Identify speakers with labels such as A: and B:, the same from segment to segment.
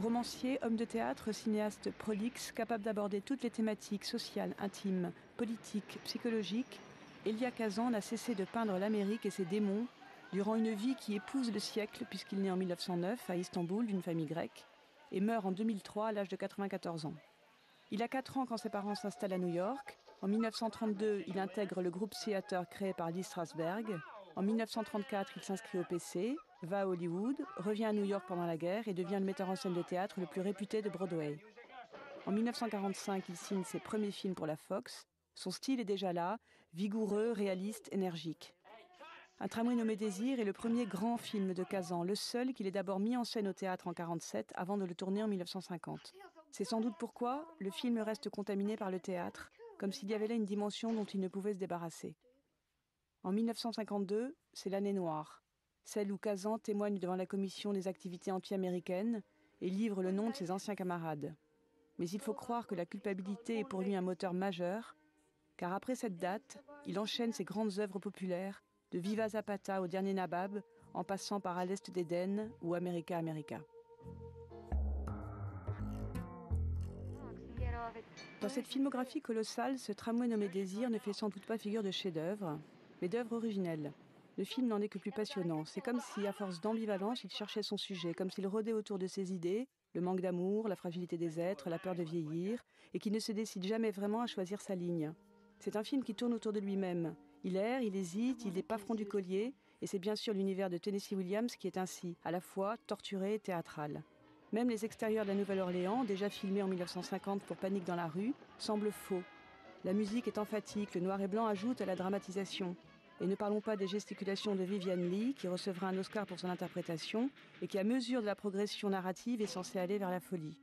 A: Romancier, homme de théâtre, cinéaste prolixe, capable d'aborder toutes les thématiques sociales, intimes, politiques, psychologiques, Elia Kazan n'a cessé de peindre l'Amérique et ses démons durant une vie qui épouse le siècle puisqu'il naît en 1909 à Istanbul d'une famille grecque et meurt en 2003 à l'âge de 94 ans. Il a 4 ans quand ses parents s'installent à New York. En 1932, il intègre le groupe Theater créé par Lee Strasberg. En 1934, il s'inscrit au PC, va à Hollywood, revient à New York pendant la guerre et devient le metteur en scène de théâtre le plus réputé de Broadway. En 1945, il signe ses premiers films pour la Fox. Son style est déjà là, vigoureux, réaliste, énergique. Un tramway nommé Désir est le premier grand film de Kazan, le seul qu'il ait d'abord mis en scène au théâtre en 1947 avant de le tourner en 1950. C'est sans doute pourquoi le film reste contaminé par le théâtre, comme s'il y avait là une dimension dont il ne pouvait se débarrasser. En 1952, c'est l'année noire, celle où Kazan témoigne devant la commission des activités anti-américaines et livre le nom de ses anciens camarades. Mais il faut croire que la culpabilité est pour lui un moteur majeur, car après cette date, il enchaîne ses grandes œuvres populaires, de Viva Zapata au dernier Nabab, en passant par À l'Est d'Éden ou America America. Dans cette filmographie colossale, ce tramway nommé Désir ne fait sans doute pas figure de chef-d'œuvre, mais d'œuvre originelle. Le film n'en est que plus passionnant. C'est comme si, à force d'ambivalence, il cherchait son sujet, comme s'il rôdait autour de ses idées, le manque d'amour, la fragilité des êtres, la peur de vieillir, et qui ne se décide jamais vraiment à choisir sa ligne. C'est un film qui tourne autour de lui-même. Il erre, il hésite, il n'est pas franc du collier, et c'est bien sûr l'univers de Tennessee Williams qui est ainsi, à la fois torturé et théâtral. Même les extérieurs de la Nouvelle-Orléans, déjà filmés en 1950 pour Panique dans la rue, semblent faux. La musique est emphatique, le noir et blanc ajoute à la dramatisation. Et ne parlons pas des gesticulations de Vivian Leigh, qui recevra un Oscar pour son interprétation, et qui, à mesure de la progression narrative, est censée aller vers la folie.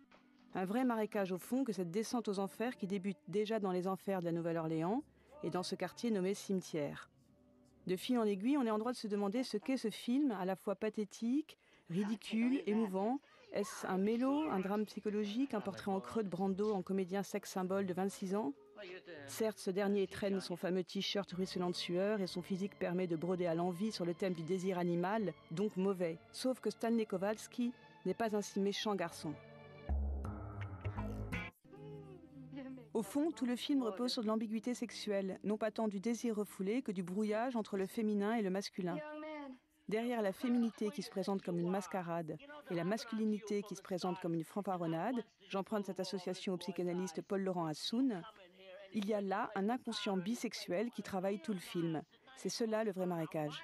A: Un vrai marécage au fond que cette descente aux enfers qui débute déjà dans les enfers de la Nouvelle-Orléans et dans ce quartier nommé Cimetière. De fil en aiguille, on est en droit de se demander ce qu'est ce film, à la fois pathétique, ridicule, émouvant. Est-ce un mélo, un drame psychologique, un portrait en creux de Brando en comédien sex-symbole de 26 ans ? Certes, ce dernier traîne son fameux t-shirt ruisselant de sueur et son physique permet de broder à l'envi sur le thème du désir animal, donc mauvais. Sauf que Stanley Kowalski n'est pas un si méchant garçon. Au fond, tout le film repose sur de l'ambiguïté sexuelle, non pas tant du désir refoulé que du brouillage entre le féminin et le masculin. Derrière la féminité qui se présente comme une mascarade et la masculinité qui se présente comme une fanfaronnade, j'emprunte cette association au psychanalyste Paul-Laurent Hassoun, il y a là un inconscient bisexuel qui travaille tout le film. C'est cela le vrai marécage.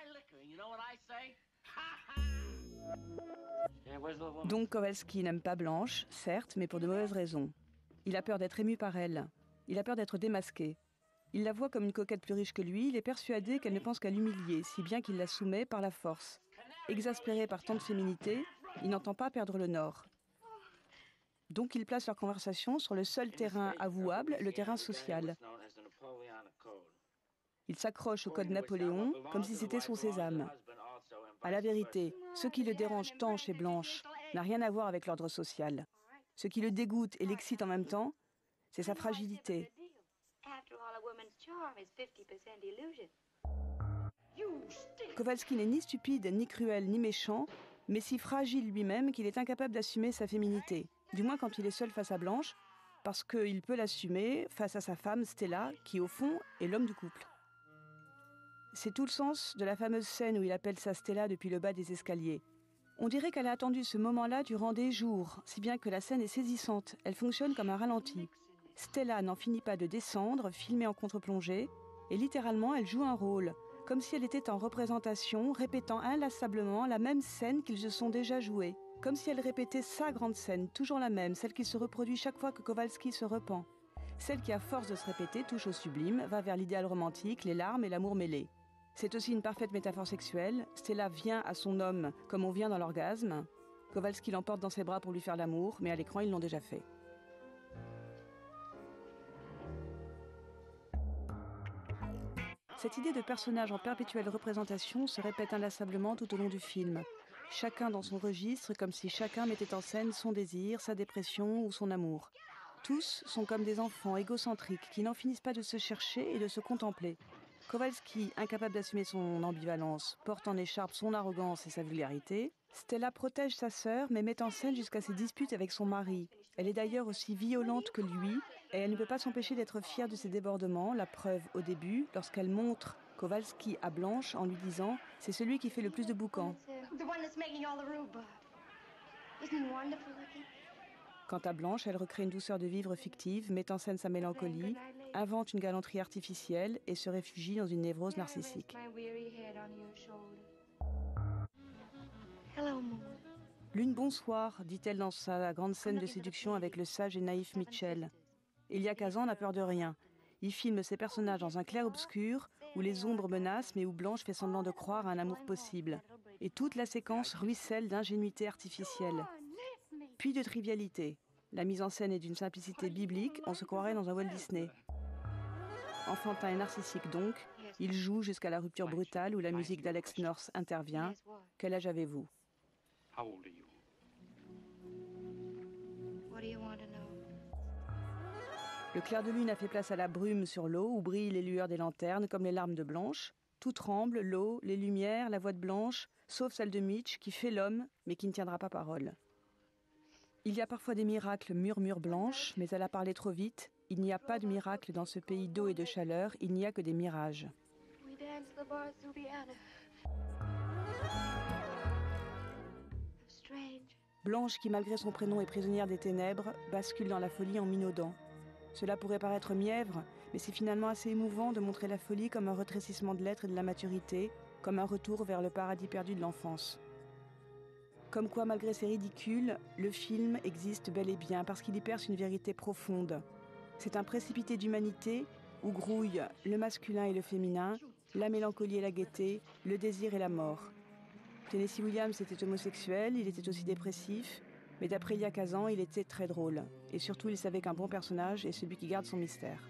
A: Donc Kowalski n'aime pas Blanche, certes, mais pour de mauvaises raisons. Il a peur d'être ému par elle. Il a peur d'être démasqué. Il la voit comme une coquette plus riche que lui. Il est persuadé qu'elle ne pense qu'à l'humilier, si bien qu'il la soumet par la force. Exaspéré par tant de féminité, il n'entend pas perdre le nord. Donc il place leur conversation sur le seul terrain avouable, le terrain social. Il s'accroche au code Napoléon comme si c'était son sésame. À la vérité, ce qui le dérange tant chez Blanche n'a rien à voir avec l'ordre social. Ce qui le dégoûte et l'excite en même temps, c'est sa fragilité. Kowalski n'est ni stupide, ni cruel, ni méchant, mais si fragile lui-même qu'il est incapable d'assumer sa féminité. Du moins quand il est seul face à Blanche, parce qu'il peut l'assumer face à sa femme Stella, qui au fond est l'homme du couple. C'est tout le sens de la fameuse scène où il appelle sa Stella depuis le bas des escaliers. On dirait qu'elle a attendu ce moment-là durant des jours, si bien que la scène est saisissante. Elle fonctionne comme un ralenti. Stella n'en finit pas de descendre, filmée en contre-plongée, et littéralement elle joue un rôle, comme si elle était en représentation, répétant inlassablement la même scène qu'ils se sont déjà jouée. Comme si elle répétait sa grande scène, toujours la même, celle qui se reproduit chaque fois que Kowalski se repent. Celle qui, à force de se répéter, touche au sublime, va vers l'idéal romantique, les larmes et l'amour mêlés. C'est aussi une parfaite métaphore sexuelle. Stella vient à son homme comme on vient dans l'orgasme. Kowalski l'emporte dans ses bras pour lui faire l'amour, mais à l'écran, ils l'ont déjà fait. Cette idée de personnage en perpétuelle représentation se répète inlassablement tout au long du film. Chacun dans son registre, comme si chacun mettait en scène son désir, sa dépression ou son amour. Tous sont comme des enfants égocentriques qui n'en finissent pas de se chercher et de se contempler. Kowalski, incapable d'assumer son ambivalence, porte en écharpe son arrogance et sa vulgarité. Stella protège sa sœur, mais met en scène jusqu'à ses disputes avec son mari. Elle est d'ailleurs aussi violente que lui, et elle ne peut pas s'empêcher d'être fière de ses débordements, la preuve au début, lorsqu'elle montre Kowalski à Blanche en lui disant « c'est celui qui fait le plus de boucans ». Quant à Blanche, elle recrée une douceur de vivre fictive, met en scène sa mélancolie, invente une galanterie artificielle et se réfugie dans une névrose narcissique. Lune, bonsoir, dit-elle dans sa grande scène de séduction avec le sage et naïf Mitchell. Elia Kazan n'a peur de rien. Il filme ses personnages dans un clair-obscur où les ombres menacent mais où Blanche fait semblant de croire à un amour possible. Et toute la séquence ruisselle d'ingénuité artificielle. Puis de trivialité. La mise en scène est d'une simplicité biblique, on se croirait dans un Walt Disney. Enfantin et narcissique donc, il joue jusqu'à la rupture brutale où la musique d'Alex North intervient. Quel âge avez-vous ? Le clair de lune a fait place à la brume sur l'eau où brillent les lueurs des lanternes comme les larmes de Blanche. Tout tremble, l'eau, les lumières, la voix de Blanche, sauf celle de Mitch qui fait l'homme mais qui ne tiendra pas parole. Il y a parfois des miracles, murmure Blanche, mais elle a parlé trop vite. Il n'y a pas de miracle dans ce pays d'eau et de chaleur, il n'y a que des mirages. Blanche, qui malgré son prénom est prisonnière des ténèbres, bascule dans la folie en minaudant. Cela pourrait paraître mièvre, mais c'est finalement assez émouvant de montrer la folie comme un rétrécissement de l'être et de la maturité, comme un retour vers le paradis perdu de l'enfance. Comme quoi, malgré ses ridicules, le film existe bel et bien parce qu'il y perce une vérité profonde. C'est un précipité d'humanité où grouillent le masculin et le féminin, la mélancolie et la gaieté, le désir et la mort. Tennessee Williams était homosexuel, il était aussi dépressif, mais d'après Elia Kazan, il était très drôle. Et surtout, il savait qu'un bon personnage est celui qui garde son mystère.